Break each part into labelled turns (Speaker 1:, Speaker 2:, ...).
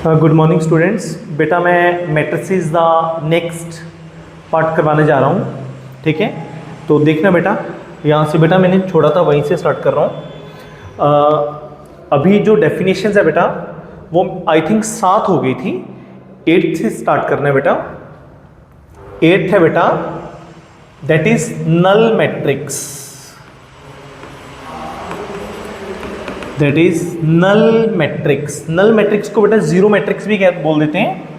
Speaker 1: Good morning students. बेटा मैं matrices दा नेक्स्ट पार्ट करवाने जा रहा हूँ, ठीक है। तो देखना बेटा, यहाँ से बेटा मैंने छोड़ा था वहीं से स्टार्ट कर रहा हूँ। अभी जो डेफिनेशंस है बेटा वो आई थिंक 7 हो गई थी, 8 से स्टार्ट करना है बेटा। 8 है बेटा, that is null matrix. That is null matrix. Null matrix को बेटा जीरो मैट्रिक्स भी बोल देते हैं।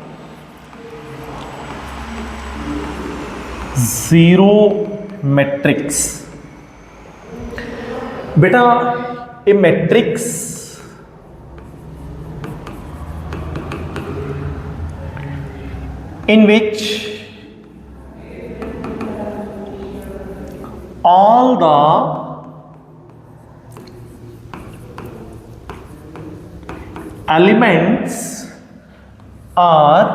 Speaker 1: जीरो मैट्रिक्स बेटा, ए matrix in which all the elements are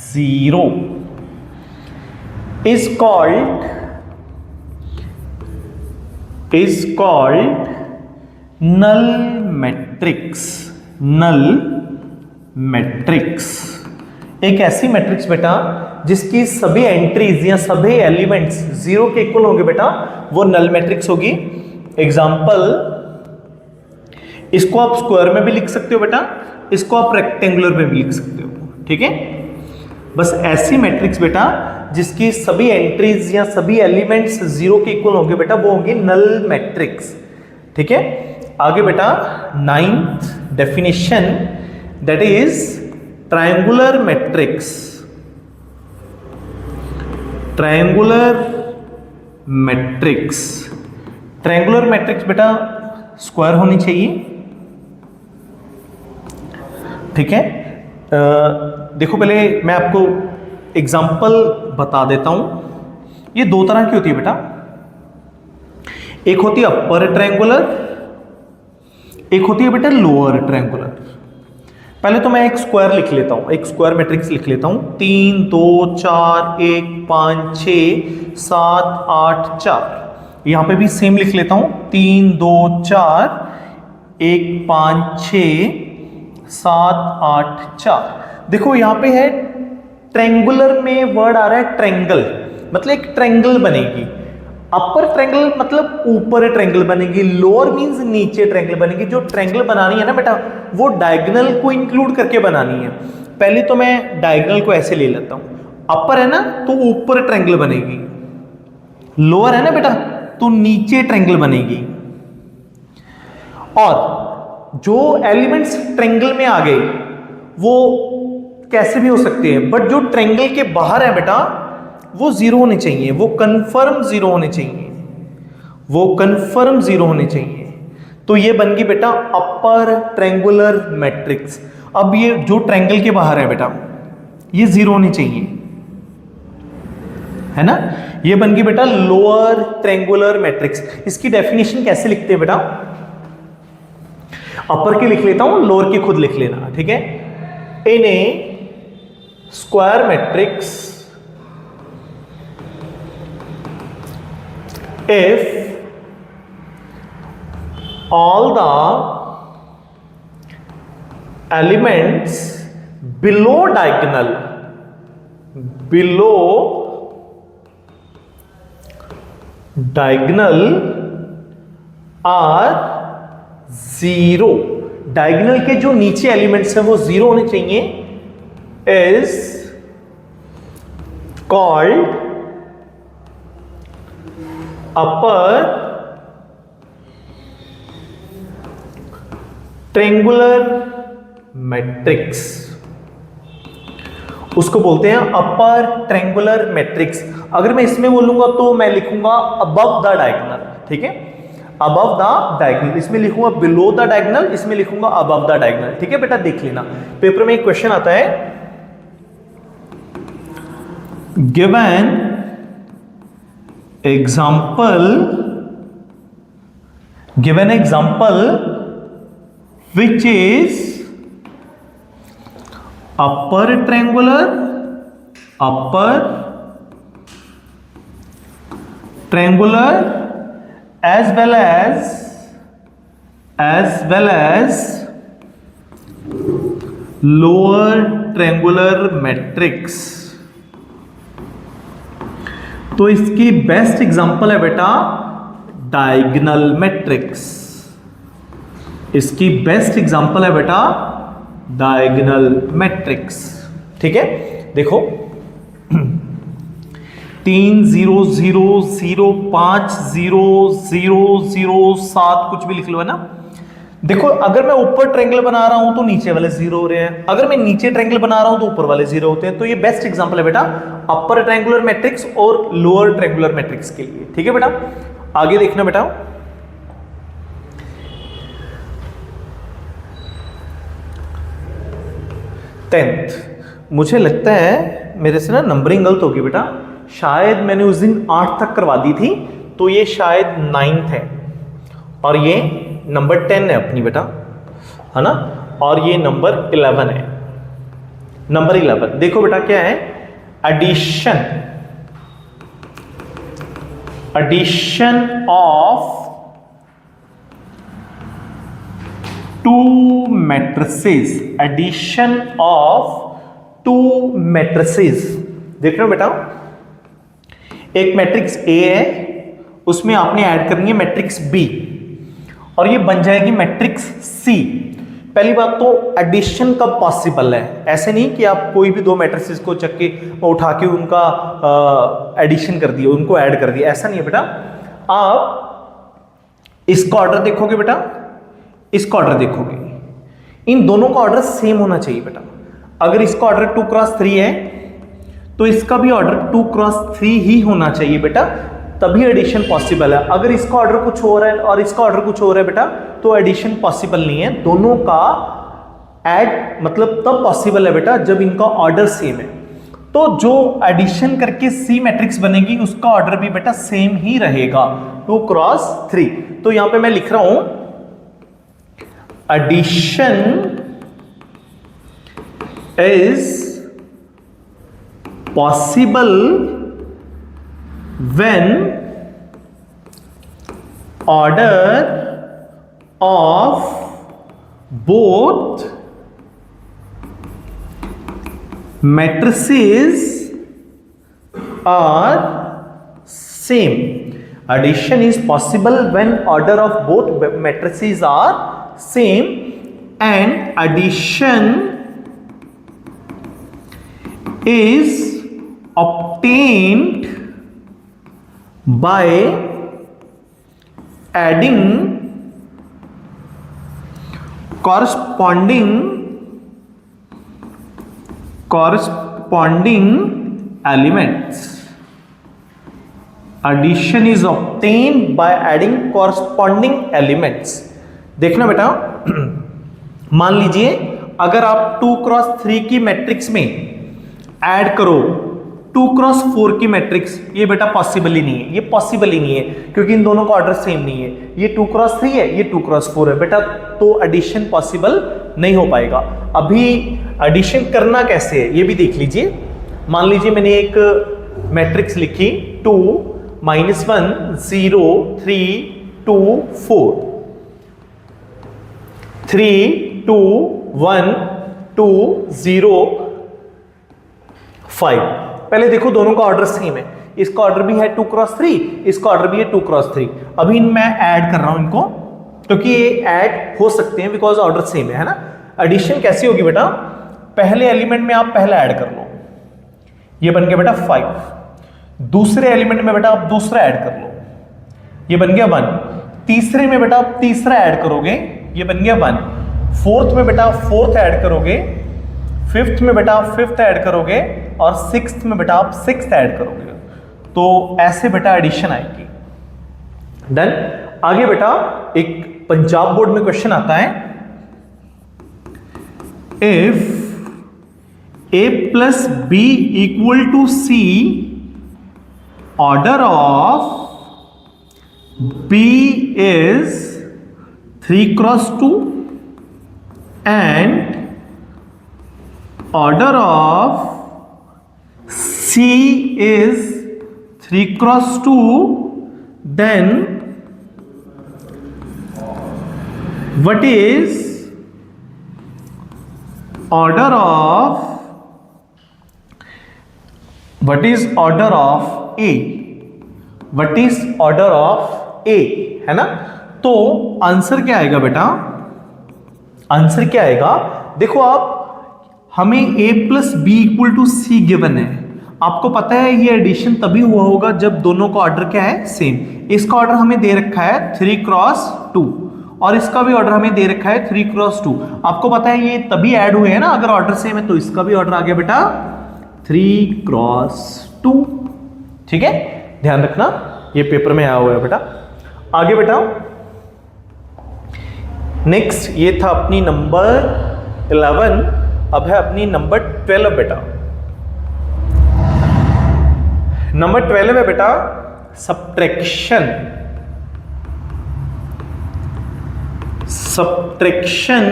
Speaker 1: zero is called null matrix. null matrix एक ऐसी मैट्रिक्स बेटा जिसकी सभी एंट्रीज या सभी एलिमेंट्स जीरो के इक्वल होंगे बेटा, वो नल मैट्रिक्स होगी। एग्जांपल, इसको आप स्क्वायर में भी लिख सकते हो बेटा, इसको आप रेक्टेंगुलर में भी लिख सकते हो, ठीक है। बस ऐसी मैट्रिक्स बेटा जिसकी सभी एंट्रीज या सभी एलिमेंट्स जीरो के इक्वल होंगे बेटा, वो होंगे नल मैट्रिक्स, ठीक है। आगे बेटा 9th definition, that is triangular matrix. Triangular matrix, triangular matrix बेटा स्क्वायर होनी चाहिए, ठीक है। देखो पहले मैं आपको एग्जांपल बता देता हूं। ये दो तरह की होती है बेटा, एक होती है अपर ट्रायंगुलर, एक होती है बेटा लोअर ट्रायंगुलर। पहले तो मैं एक स्क्वायर लिख लेता हूं, एक स्क्वायर मैट्रिक्स लिख लेता हूं। 3 2 4 1 5 6 7 8 4। यहां पे भी सेम लिख लेता हूं, 3 2 4 1 5 6 7 8 4। देखो यहां पे है ट्रायंगुलर में वर्ड आ रहा है ट्रायंगल, मतलब एक ट्रायंगल बनेगी। अपर ट्रायंगल मतलब ऊपर ट्रायंगल बनेगी, लोअर मींस नीचे ट्रायंगल बनेगी। जो ट्रायंगल बनानी है ना बेटा, वो डायगोनल को इंक्लूड करके बनानी है। पहले तो मैं डायगोनल को ऐसे ले लेता हूं, अपर है ना तो ऊपर ट्रायंगल बनेगी, लोअर है ना बेटा तो नीचे ट्रायंगल बनेगी। और जो एलिमेंट्स ट्रायंगल में आ गए वो कैसे भी हो सकते हैं, बट जो ट्रायंगल के बाहर है बेटा वो जीरो होने चाहिए, वो कंफर्म जीरो होने चाहिए, वो कंफर्म जीरो होने चाहिए। तो ये बन गई बेटा अपर ट्रायंगुलर मैट्रिक्स। अब ये जो ट्रायंगल के बाहर है बेटा ये जीरो होनी चाहिए, है ना। ये बन गई बेटा लोअर ट्रायंगुलर मैट्रिक्स। इसकी डेफिनेशन कैसे लिखते हैं बेटा, अपर की लिख लेता हूं, लोअर की खुद लिख लेना, ठीक है। In a square matrix, if all the elements below diagonal are zero, diagonal के जो नीचे एलिमेंट्स हैं वो जीरो होने चाहिए, is called upper triangular matrix. उसको बोलते हैं अपर ट्रायंगुलर मैट्रिक्स। अगर मैं इसमें बोलूंगा तो मैं लिखूंगा अबव द डायगोनल, ठीक है, अबव द डायगोनल। इसमें लिखूंगा बिलो द डायगोनल, इसमें लिखूंगा अबव द डायगोनल, ठीक है बेटा। देख लेना पेपर में एक क्वेश्चन आता है, given example which is upper triangular as well as lower triangular matrix, तो इसकी बेस्ट एग्जांपल है बेटा डायगोनल मैट्रिक्स। इसकी बेस्ट एग्जांपल है बेटा डायगोनल मैट्रिक्स। ठीक है, देखो 3 0 0 0 5 0 0 0 7 कुछ भी लिख लो, है ना। देखो अगर मैं ऊपर ट्रायंगल बना रहा हूं तो नीचे वाले जीरो हो रहे हैं, अगर मैं नीचे ट्रायंगल बना रहा हूं तो ऊपर वाले जीरो होते हैं। तो ये बेस्ट एग्जांपल है बेटा अपर ट्रायंगुलर मैट्रिक्स और लोअर ट्रायंगुलर मैट्रिक्स के लिए। ठीक है बेटा, आगे देखना बेटा। टेंथ, मुझे लगता है मेरे से ना नंबरिंग गलत होगी बेटा, शायद मैंने उस दिन 8 तक करवा दी थी, तो ये शायद 9th है और ये नंबर 10 है अपनी बेटा, है ना, और ये नंबर 11 है। नंबर 11 देखो बेटा क्या है, addition, addition of two matrices, addition of two matrices. देख रहे हो बेटा, एक मैट्रिक्स ए है, उसमें आपने ऐड करनी है मैट्रिक्स बी और ये बन जाएगी मैट्रिक्स सी। पहली बात तो एडिशन कब पॉसिबल है, ऐसे नहीं कि आप कोई भी दो मैट्रिसेस को चक्के उठा के उनका एडिशन कर दिया, उनको ऐड कर दिया, ऐसा नहीं है बेटा। आप इसका ऑर्डर देखोगे बेटा, इसका ऑर्डर देखोगे, इन दोनों का ऑर्डर सेम होना चाहिए बेटा। अगर इसका ऑर्डर 2x3 है तो इसका भी ऑर्डर 2x3 ही होना चाहिए बेटा, तभी एडिशन पॉसिबल है। अगर इसका ऑर्डर कुछ और है और इसका ऑर्डर कुछ और है बेटा, तो एडिशन पॉसिबल नहीं है। दोनों का ऐड मतलब तब पॉसिबल है बेटा जब इनका ऑर्डर सेम है। तो जो एडिशन करके सी मैट्रिक्स बनेगी उसका ऑर्डर भी बेटा सेम ही रहेगा, 2x3। तो यहां पे मैं लिख रहा हूं addition is possible when order of both matrices are same. Addition is possible when order of both matrices are same, and addition is obtained by adding corresponding elements. Addition is obtained by adding corresponding elements. देखना बेटा, मान लीजिए अगर आप 2x3 की matrix में add करो 2x4 की मैट्रिक्स, ये बेटा पॉसिबल ही नहीं है, ये पॉसिबल ही नहीं है क्योंकि इन दोनों का ऑर्डर सेम नहीं है। ये 2x3 है, ये 2x4 है बेटा, तो एडिशन पॉसिबल नहीं हो पाएगा। अभी एडिशन करना कैसे है ये भी देख लीजिए। मान लीजिए मैंने एक मैट्रिक्स लिखी 2 -1 0 3 2 4 3 2 1 2 0 5। पहले देखो दोनों का ऑर्डर सेम है, इसका ऑर्डर भी है 2x3, इसका ऑर्डर भी है 2x3। अभी मैं ऐड कर रहा हूं इनको क्योंकि ये ऐड हो सकते हैं बिकॉज ऑर्डर सेम है ना। एडिशन कैसी होगी बेटा, पहले एलिमेंट में आप पहला ऐड कर लो, ये बन गया बेटा 5। दूसरे एलिमेंट में बेटा आप दूसरा ऐड कर लो, ये बन गया 1। तीसरे में बेटा आप तीसरा ऐड करोगे, ये बन गया 1। फोर्थ में बेटा फोर्थ ऐड करोगे, फिफ्थ में बेटा आप फिफ्थ ऐड करोगे और सिक्स्थ में बेटा आप सिक्स्थ ऐड करोगे। तो ऐसे बेटा एडिशन आएगी। डन। आगे बेटा एक पंजाब बोर्ड में क्वेश्चन आता है, if a plus B equal to C, order of b is 3x2 and order of C is 3x2, then what is order of what is order of A, what is order of A, है ना। तो answer क्या आएगा बेटा, answer क्या आएगा, देखो आप, हमें a plus B equal to C given है। आपको पता है ये एडिशन तभी हुआ होगा जब दोनों का ऑर्डर क्या है, सेम। इसका ऑर्डर हमें दे रखा है 3x2 और इसका भी ऑर्डर हमें दे रखा है 3x2। आपको पता है ये तभी ऐड हुए हैं ना अगर ऑर्डर सेम है, तो इसका भी ऑर्डर आ गया बेटा 3x2। ठीक है, ध्यान रखना ये पेपर में आया हुआ है बेटा। आगे बेटा नेक्स्ट, ये था अपनी नंबर 11, अब है अपनी नंबर 12 बेटा। नंबर 12 है बेटा subtraction, subtraction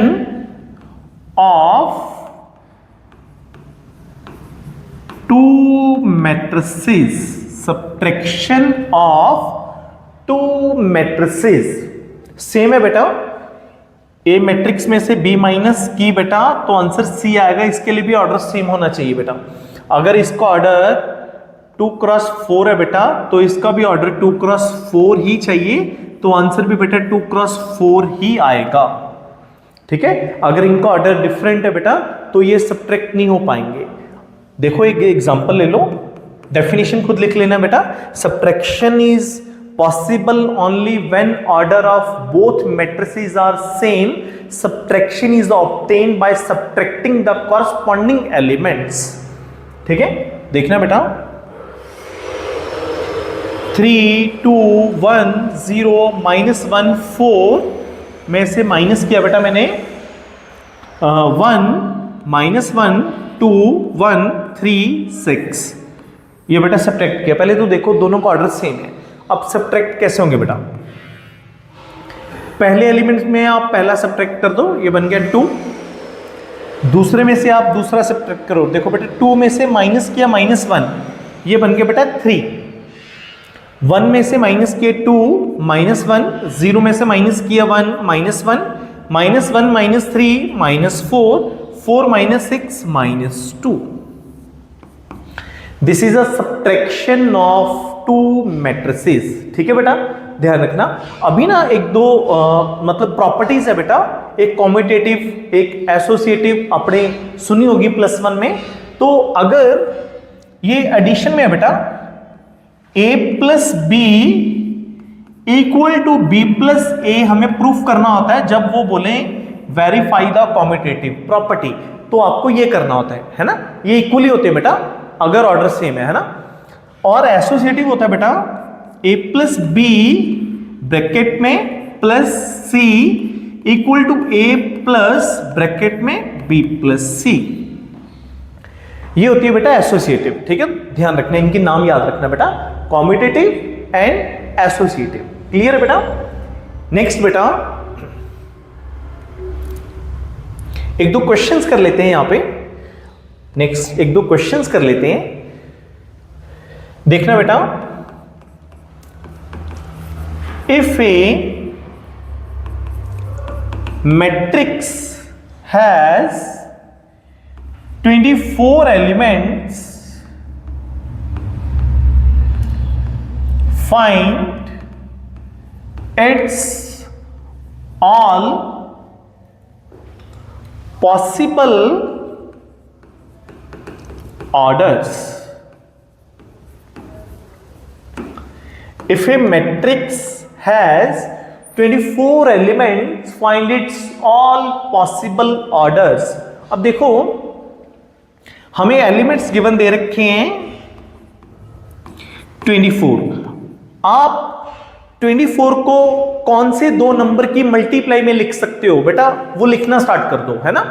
Speaker 1: of two matrices, subtraction of two matrices. Same है बेटा, ए मैट्रिक्स में से बी माइनस की बेटा, तो आंसर सी आएगा। इसके लिए भी ऑर्डर सेम होना चाहिए बेटा। अगर इसका ऑर्डर 2x4 है बेटा, तो इसका भी ऑर्डर 2x4 ही चाहिए, तो आंसर भी बेटा 2x4 ही आएगा। ठीक है, अगर इनका ऑर्डर डिफरेंट है बेटा तो ये सब्ट्रैक्ट नहीं हो पाएंगे। देखो एक एग्जांपल ले लो, डेफिनेशन खुद लिख लेना बेटा। Subtraction is possible only when order of both matrices are same. Subtraction is obtained by subtracting the corresponding elements. ठीक है, देखना बेटा 3 2 1 0 -1 4 में से माइनस किया बेटा मैंने 1 -1 2 1 3 6, ये बेटा सब्ट्रैक्ट किया। पहले तो देखो दोनों का ऑर्डर सेम है, अब सब्ट्रैक्ट कैसे होंगे बेटा। पहले एलिमेंट में आप पहला सब्ट्रैक्ट कर दो, ये बन गया 2। दूसरे में से आप दूसरा सब्ट्रैक्ट करो, देखो बेटा 2 में से माइनस किया -1, ये बन गया बेटा 3। 1 में से माइनस किया 2 -1, 0 में से माइनस किया 1 -1, -1 -3 -4, 4 -6 -2। This is a subtraction of two matrices. ठीक है बेटा, ध्यान रखना। अभी ना एक दो मतलब प्रॉपर्टीज है बेटा, एक कॉम्यूटेटिव एक एसोसिएटिव आपने सुनी होगी +1 में। तो अगर ये एडिशन में है बेटा a plus B equal to B plus A, हमें प्रूफ करना होता है जब वो बोले वेरीफाई द कॉम्यूटेटिव प्रॉपर्टी, तो आपको ये करना होता है ना। ये इक्वली होते हैं बेटा अगर ऑर्डर सेम है ना। और एसोसिएटिव होता है बेटा a प्लस बी ब्रैकेट में plus C equal to a plus bracket में b प्लस सी, ये होती है बेटा एसोसिएटिव। ठीक है, ध्यान रखना, इनके नाम याद रखना बेटा, कॉम्यूटेटिव एंड एसोसिएटिव। क्लियर है बेटा। नेक्स्ट बेटा एक दो क्वेश्चंस कर लेते हैं यहां पे। नेक्स्ट एक दो क्वेश्चंस कर लेते हैं, देखना बेटा। If A matrix has 24 elements, find its all possible orders. If a matrix has 24 elements, find its all possible orders. अब देखो हमें एलिमेंट्स गिवन दे रखे हैं 24। आप 24 को कौन से दो नंबर की मल्टीप्लाई में लिख सकते हो बेटा, वो लिखना स्टार्ट कर दो, है ना।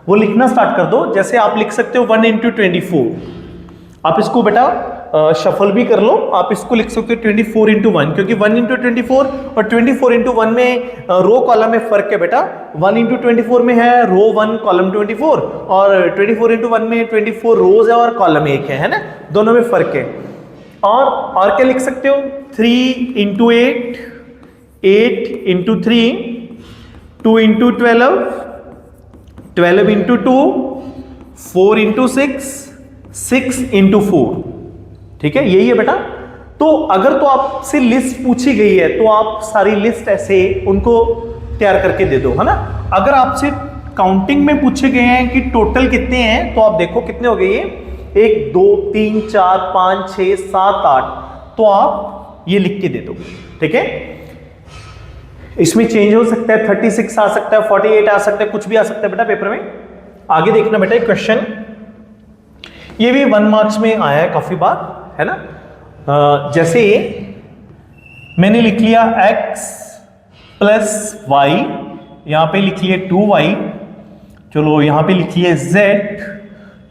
Speaker 1: वो लिखना स्टार्ट कर दो। जैसे आप लिख सकते हो 1 × 24, आप इसको बेटा शफल भी कर लो। आप इसको लिख सकते हो 24 × 1, क्योंकि 1 × 24 और 24 × 1 में रो कॉलम में फर्क है बेटा। 1 × 24 में है रो 1 कॉलम 24 और 24 × 1 में 24 रोज है और कॉलम 1 है ना, दोनों में फर्क है। और क्या लिख सकते हो 3 × 8, 8 × 3, 2 × 12, 12 इंटू 2, 4 इंटू 6, 6 इंटू 4। ठीक है, यही है बेटा। तो अगर तो आपसे लिस्ट पूछी गई है तो आप सारी लिस्ट ऐसे उनको तैयार करके दे दो, है ना। अगर आपसे काउंटिंग में पूछे गए हैं कि टोटल कितने हैं, तो आप देखो कितने हो गए ये, 1 2 3 4 5 6 7 8, तो आप ये लिख के दे दो। ठीक है, इसमें चेंज हो सकता है, 36 आ सकता है, 48 आ सकता है, कुछ भी आ सकता है बेटा पेपर में। आगे देखना बेटा क्वेश्चन, ये भी 1 मार्क्स में आया है काफी बार, है ना। जैसे मैंने लिख लिया x प्लस वाई, यहां पे लिख लिया 2y, चलो यहां पे लिख लिया z,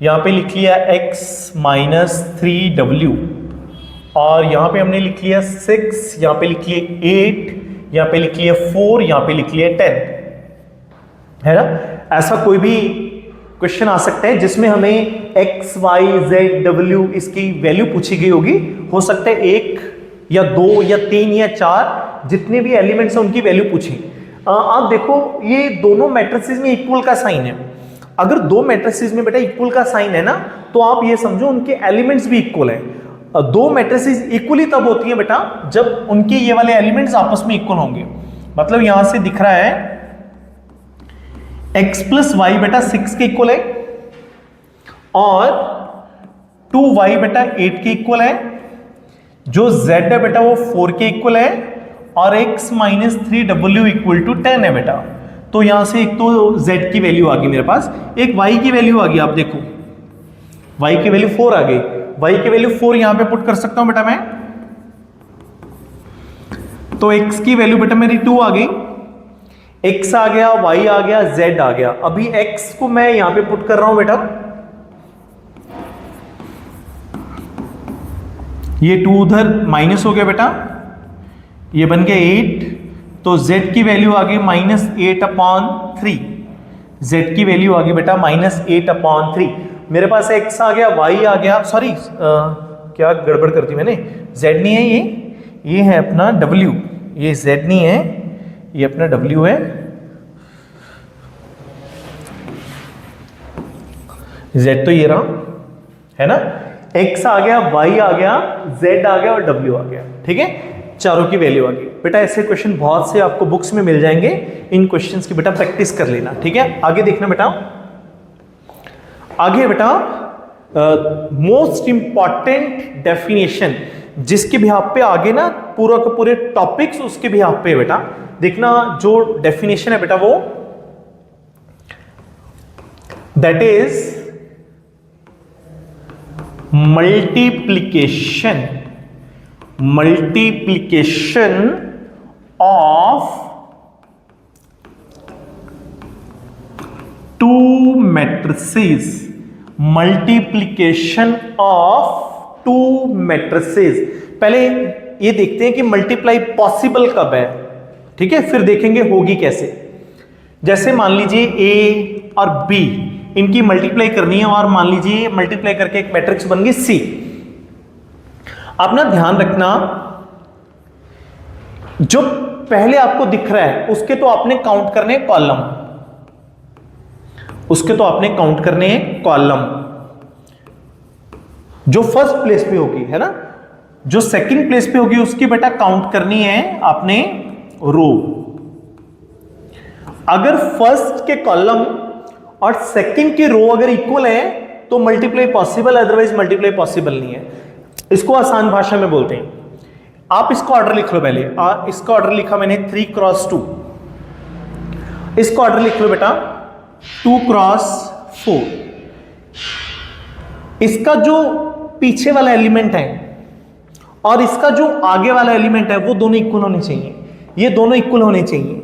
Speaker 1: यहां पे लिख लिया x माइनस 3w, और यहां पे हमने लिख लिया 6, यहां पे लिख लिया 8, यहां पे लिख लिया 4, यहां पे लिख लिया 10, है ना। ऐसा कोई भी क्वेश्चन आ सकता है जिसमें हमें x y z w इसकी वैल्यू पूछी गई होगी। हो सकता है 1 या 2 या 3 या 4 जितने भी एलिमेंट्स हैं उनकी वैल्यू पूछी। आप देखो ये दोनों मैट्रिसेस में इक्वल का साइन है। अगर दो मैट्रिसेस में बेटा इक्वल का साइन है ना, तो आप ये समझो उनके एलिमेंट्स भी इक्वल है। दो मैट्रिसेस इक्वली तब होती है बेटा जब उनके ये वाले एलिमेंट्स आपस में इक्वल होंगे। मतलब यहां से दिख रहा है x प्लस वाई बेटा 6 के इक्वल है, और 2y बेटा 8 के इक्वल है, जो z है बेटा वो 4 के इक्वल है, और x minus 3w equal to 10 है बेटा। तो यहां से एक तो z की वैल्यू आ गई मेरे पास, एक y की वैल्यू आ गई। आप देखो y की वैल्यू 4 आ गई, y की वैल्यू 4 यहां पे पुट कर सकता हूं बेटा मैं, तो x की वैल्यू बेटा मेरी 2 आ गई, x आ गया, y आ गया, z आ गया। अभी x को मैं यहां पे पुट कर रहा हूं बेटा, ये 2 उधर माइनस हो गया बेटा, ये बन गया 8, तो z की वैल्यू आ गई -8/3, z की वैल्यू आ गई बेटा -8/3। मेरे पास x आ गया, y आ गया, सॉरी क्या गड़बड़ कर दी मैंने, z नहीं है ये है अपना w, ये z नहीं है, ये अपना w है, z तो ये रहा, है ना। x आ गया, y आ गया, z आ गया और w आ गया। ठीक है, चारों की वैल्यू आ गई बेटा। ऐसे क्वेश्चन बहुत से आपको बुक्स में मिल जाएंगे, इन क्वेश्चंस की बेटा प्रैक्टिस कर लेना। ठीक है, आगे देखना बेटा, आगे बेटा मोस्ट इंपॉर्टेंट डेफिनेशन जिसके भी आप पे आगे ना पूरा का पूरे टॉपिक्स उसके भी आप पे बेटा देखना, जो डेफिनेशन है बेटा वो that is multiplication of two matrices, multiplication of two matrices. पहले ये देखते हैं कि मल्टीप्लाई पॉसिबल कब है, ठीक है, फिर देखेंगे होगी कैसे। जैसे मान लीजिए ए और बी इनकी मल्टीप्लाई करनी है, और मान लीजिए मल्टीप्लाई करके एक मैट्रिक्स बन गई सी। आप ना ध्यान रखना, जो पहले आपको दिख रहा है उसके तो आपने काउंट करने कॉलम, उसके तो आपने काउंट करने हैं कॉलम, जो फर्स्ट प्लेस पे होगी, है ना। जो सेकंड प्लेस पे होगी उसकी बेटा काउंट करनी है आपने रो। अगर फर्स्ट के कॉलम और सेकंड की रो अगर इक्वल है तो multiply possible, otherwise multiply possible नहीं है। इसको आसान भाषा में बोलते हैं, आप इसको ऑर्डर लिख लो पहले। इसका ऑर्डर लिखा मैंने 3 क्रॉस 2, इसको ऑर्डर लिख लो बेटा 2 क्रॉस 4। इसका जो पीछे वाला एलिमेंट है और इसका जो आगे वाला एलिमेंट है वो दोनों इक्वल होने चाहिए, ये दोनों इक्वल होने चाहिए।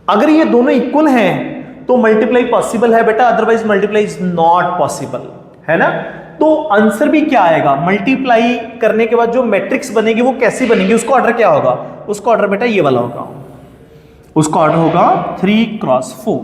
Speaker 1: अगर ये दोनों इक्वल हैं तो मल्टीप्लाई पॉसिबल है बेटा, otherwise multiply is not possible, है ना। तो आंसर भी क्या आएगा, मल्टीप्लाई करने के बाद जो मैट्रिक्स बनेगी वो कैसी बनेगी, उसका ऑर्डर क्या होगा, उसका ऑर्डर बेटा ये वाला होगा, उसका ऑर्डर होगा 3 क्रॉस 4।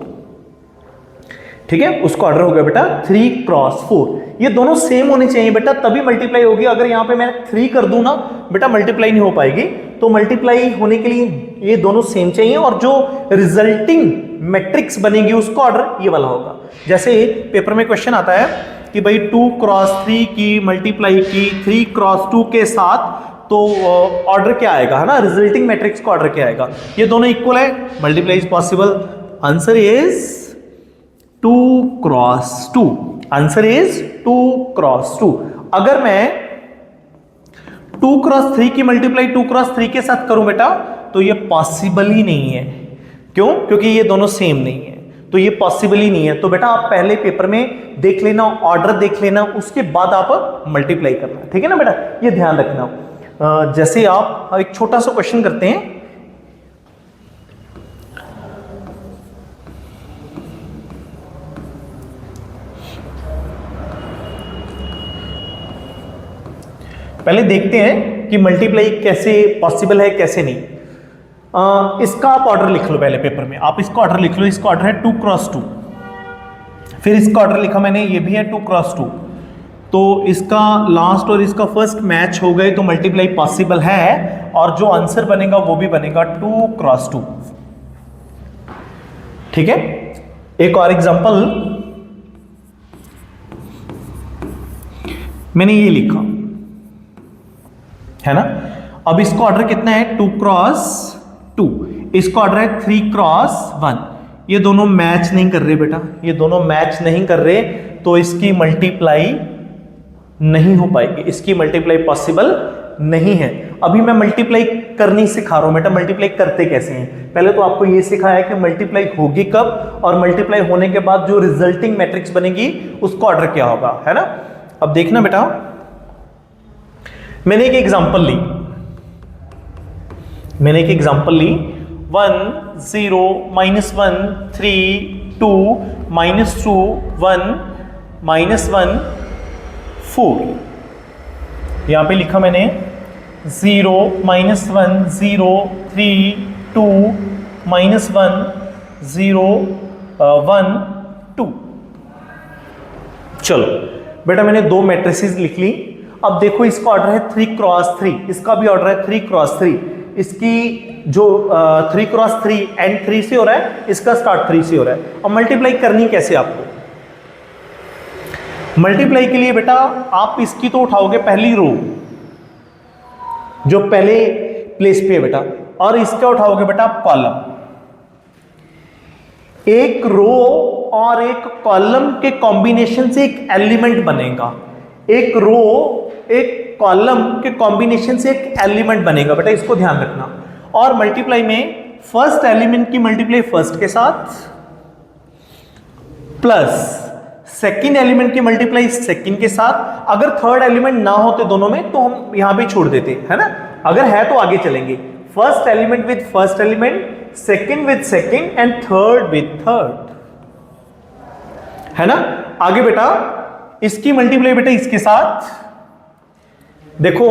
Speaker 1: ठीक है, उसका ऑर्डर होगा बेटा 3 क्रॉस 4। ये दोनों सेम होने चाहिए बेटा, तभी मल्टीप्लाई होगी। अगर यहां पे मैं 3 कर दूं ना बेटा, मल्टीप्लाई नहीं हो पाएगी। तो मल्टीप्लाई होने के लिए ये दोनों सेम चाहिए, और जो रिजल्टिंग मैट्रिक्स बनेगी उसका ऑर्डर ये वाला होगा। जैसे पेपर में क्वेश्चन आता है कि भाई 2x3 की मल्टीप्लाई की 3x2 के साथ, तो ऑर्डर क्या आएगा, है ना, रिजल्टिंग मैट्रिक्स का ऑर्डर क्या आएगा। ये दोनों इक्वल है, multiply is possible. Answer is 2x2। Answer is 2x2। अगर मैं 2x3 की मल्टीप्लाई 2x3 के साथ करूं बेटा तो ये पॉसिबल ही नहीं है। क्यों? क्योंकि ये दोनों सेम नहीं है, तो ये पॉसिबल ही नहीं है। तो बेटा आप पहले पेपर में देख लेना, ऑर्डर देख लेना, उसके बाद आप मल्टीप्लाई करना, ठीक है ना बेटा, ये ध्यान रखना। जैसे आप एक छोटा सा क्वेश्चन करते हैं। पहले देखते हैं कि मल्टीप्लाई कैसे पॉसिबल है कैसे नहीं। इसका आप ऑर्डर लिख लो पहले पेपर में, आप इसका ऑर्डर लिख लो। इसका ऑर्डर है 2x2, फिर इसका ऑर्डर लिखा मैंने, ये भी है 2x2, तो इसका लास्ट और इसका फर्स्ट मैच हो गए तो मल्टीप्लाई पॉसिबल है, और जो आंसर बनेगा वो भी बनेगा 2x2। ठीक है, एक और एग्जांपल मैंने ये लिखा है ना। अब इसका ऑर्डर कितना है 2x2, इसका ऑर्डर है 3x1। ये दोनों मैच नहीं कर रहे बेटा, ये दोनों मैच नहीं कर रहे, तो इसकी मल्टीप्लाई नहीं हो पाएगी, इसकी मल्टीप्लाई पॉसिबल नहीं है। अभी मैं मल्टीप्लाई करनी सिखा रहा हूं बेटा, मल्टीप्लाई करते कैसे हैं। पहले तो आपको ये सिखाया है कि मल्टीप्लाई होगी कब, और मल्टीप्लाई होने के बाद जो रिजल्टिंग मैट्रिक्स बनेगी उसका ऑर्डर क्या होगा, है ना। अब देखना बेटा, मैंने एक एग्जांपल ली 1 0 -1 3 2 -2 1 -1 4। यहां पे लिखा मैंने 0 -1 0 3 2 -1 0 1 2। चलो बेटा मैंने दो मैट्रिसेस लिख ली। अब देखो इसका ऑर्डर है 3x3, इसका भी ऑर्डर है 3x3। इसकी जो 3x3 एंड 3 से हो रहा है, इसका स्टार्ट 3 से हो रहा है। अब मल्टीप्लाई करनी कैसे आपको, मल्टीप्लाई के लिए बेटा आप इसकी तो उठाओगे पहली रो जो पहले प्लेस पे है बेटा, और इसका उठाओगे बेटा कॉलम। एक रो और एक कॉलम के कॉम्बिनेशन से एक एलिमेंट बनेगा, एक रो एक कॉलम के कॉम्बिनेशन से एक एलिमेंट बनेगा बेटा, इसको ध्यान रखना। और मल्टीप्लाई में फर्स्ट एलिमेंट की मल्टीप्लाई फर्स्ट के साथ प्लस सेकंड एलिमेंट की मल्टीप्लाई सेकंड के साथ। अगर थर्ड एलिमेंट ना होते दोनों में तो हम यहां पे छोड़ देते, है ना। अगर है तो आगे चलेंगे, first element with first element, second with second and third with third, है ना। आगे बेटा इसकी मल्टीप्लाई बेटा इसके साथ, देखो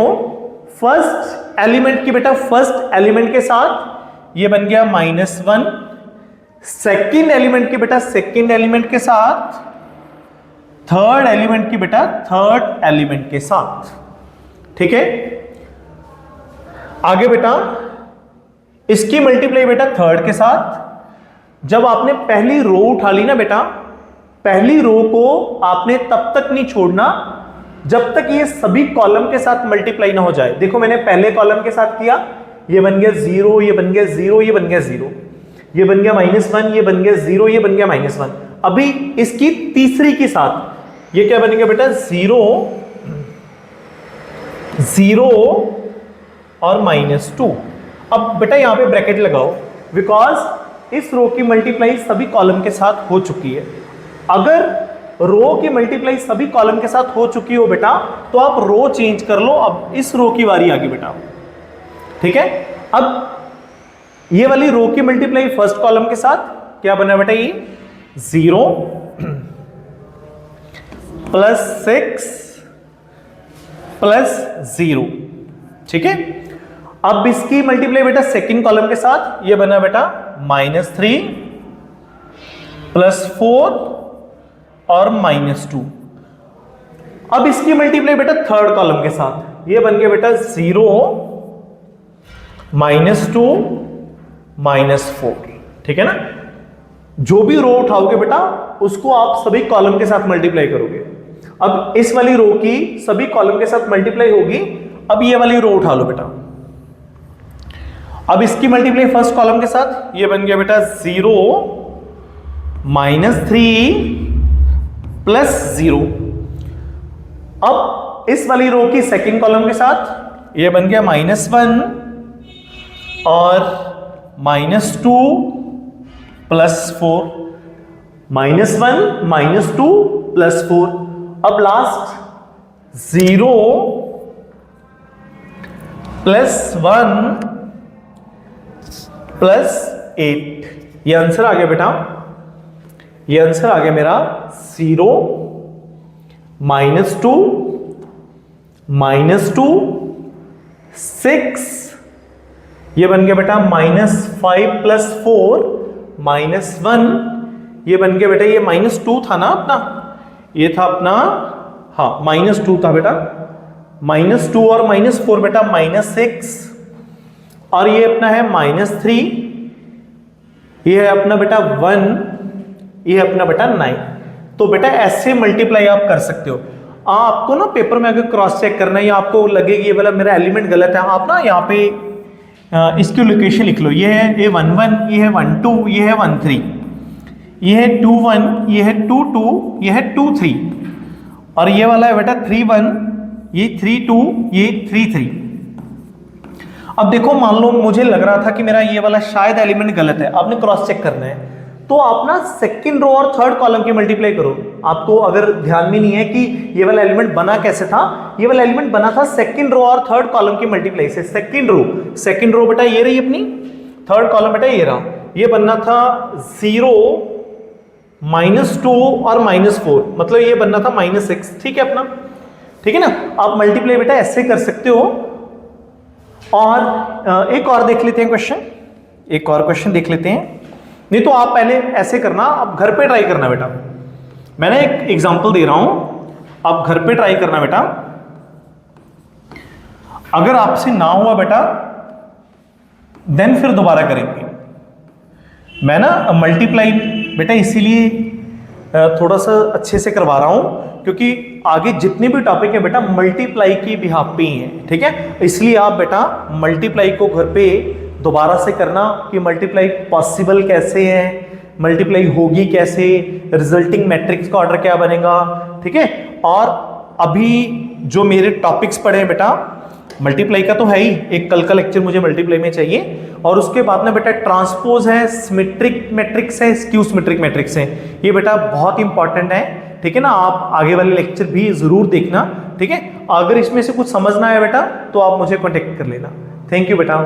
Speaker 1: फर्स्ट एलिमेंट की बेटा फर्स्ट एलिमेंट के साथ ये बन गया -1, सेकंड एलिमेंट की बेटा सेकंड एलिमेंट के साथ, थर्ड एलिमेंट की बेटा थर्ड एलिमेंट के साथ। ठीक है, आगे बेटा इसकी मल्टीप्लाई बेटा थर्ड के साथ। जब आपने पहली रो उठा ली ना बेटा, पहली रो को आपने तब तक नहीं छोड़ना जब तक ये सभी कॉलम के साथ मल्टीप्लाई ना हो जाए। देखो मैंने पहले कॉलम के साथ किया, ये बन गया 0, ये बन गया 0, ये बन गया 0, ये बन गया -1, ये बन गया 0, ये बन गया -1। अभी इसकी तीसरी के साथ ये क्या बनेगा बेटा 0 0 और -2। अब बेटा यहां पे ब्रैकेट लगाओ, बिकॉज इस रो की मल्टीप्लाई सभी कॉलम के साथ हो चुकी है। अगर रो की मल्टीप्लाई सभी कॉलम के साथ हो चुकी हो बेटा तो आप रो चेंज कर लो, अब इस रो की बारी आ गई बेटा। ठीक है, अब ये वाली रो की मल्टीप्लाई फर्स्ट कॉलम के साथ क्या बना बेटा, ये 0 +6 +0। ठीक है, अब इसकी मल्टीप्लाई बेटा सेकंड कॉलम के साथ ये बना बेटा -3 +4 और -2। अब इसकी मल्टीप्लाई बेटा थर्ड कॉलम के साथ ये बन गया बेटा 0 -2 -4। ठीक है ना, जो भी रो उठाओगे बेटा उसको आप सभी कॉलम के साथ मल्टीप्लाई करोगे। अब इस वाली रो की सभी कॉलम के साथ मल्टीप्लाई होगी। अब ये वाली रो उठा लो बेटा, अब इसकी मल्टीप्लाई फर्स्ट कॉलम के साथ, ये बन गया बेटा 0 -3 + 0। अब इस वाली रो की सेकंड कॉलम के साथ ये बन गया -1 और -2 + 4, -1 -2 + 4। अब लास्ट 0 + 1 + 8। ये आंसर आ गया बेटा, ये आंसर आ गया मेरा 0 -2 -2 6, ये बन गया बेटा -5 + 4 -1, ये बन गया बेटा, ये -2 था ना अपना, ये था अपना, हाँ -2 था बेटा, -2 और -4 बेटा -6, और ये अपना है -3, ये है अपना बेटा 1, ये है अपना बेटा 9। तो बेटा ऐसे मल्टीप्लाई आप कर सकते हो। आपको ना पेपर में अगर क्रॉस चेक करना है या आपको लगे कि ये वाला मेरा एलिमेंट गलत है, आप ना यहाँ पे इसकी लोकेशन लिख लो। ये है 1 1, ये है 1 2, ये है 1 3, ये है 2 1, ये है 2 2, ये है 2 3, और ये वाला है बेटा 3 1, ये 3 2, ये 3 3। अब देखो मान लो मुझे लग रहा था कि मेरा ये वाला शायद एलिमेंट गलत है, आपने क्रॉस चेक करना है, तो आप ना सेकंड रो और थर्ड कॉलम की मल्टीप्लाई करो। आपको अगर ध्यान में नहीं है कि ये वाला एलिमेंट बना कैसे था, ये वाला एलिमेंट बना था सेकंड रो और थर्ड कॉलम की मल्टीप्लाई से। सेकंड रो बेटा ये रही अपनी, थर्ड कॉलम बेटा ये रहा, ये बनना था 0 -2 और -4, मतलब ये बनना था -6। ठीक है अपना, ठीक है ना। आप मल्टीप्लाई बेटा ऐसे कर सकते हो। और एक और देख लेते हैं क्वेश्चन, एक और क्वेश्चन देख लेते हैं। नहीं तो आप पहले ऐसे करना, आप घर पे ट्राई करना बेटा, मैंने एक एग्जांपल दे रहा हूं, आप घर पे ट्राई करना बेटा। अगर आपसे ना हुआ बेटा देन फिर दोबारा करेंगे। मैं ना मल्टीप्लाई बेटा इसीलिए थोड़ा सा अच्छे से करवा रहा हूं क्योंकि आगे जितने भी टॉपिक है बेटा मल्टीप्लाई की बिहाफ पे ही है, ठीक है। इसलिए आप बेटा मल्टीप्लाई को घर पे दोबारा से करना कि मल्टीप्लाई पॉसिबल कैसे है, मल्टीप्लाई होगी कैसे, रिजल्टिंग मैट्रिक्स का ऑर्डर क्या बनेगा, ठीक है। और अभी जो मेरे टॉपिक्स पढ़े हैं बेटा मल्टीप्लाई का तो है ही, एक कल का लेक्चर मुझे मल्टीप्लाई में चाहिए, और उसके बाद में बेटा ट्रांसपोज है, सिमेट्रिक मैट्रिक्स है, स्क्यू सिमेट्रिक मैट्रिक्स है, ये बेटा बहुत इंपॉर्टेंट है, ठीक है ना। आप आगे वाले लेक्चर भी जरूर देखना, ठीक है। अगर इसमें से कुछ समझना है बेटा तो आप मुझे कॉन्टेक्ट कर लेना। थैंक यू बेटा।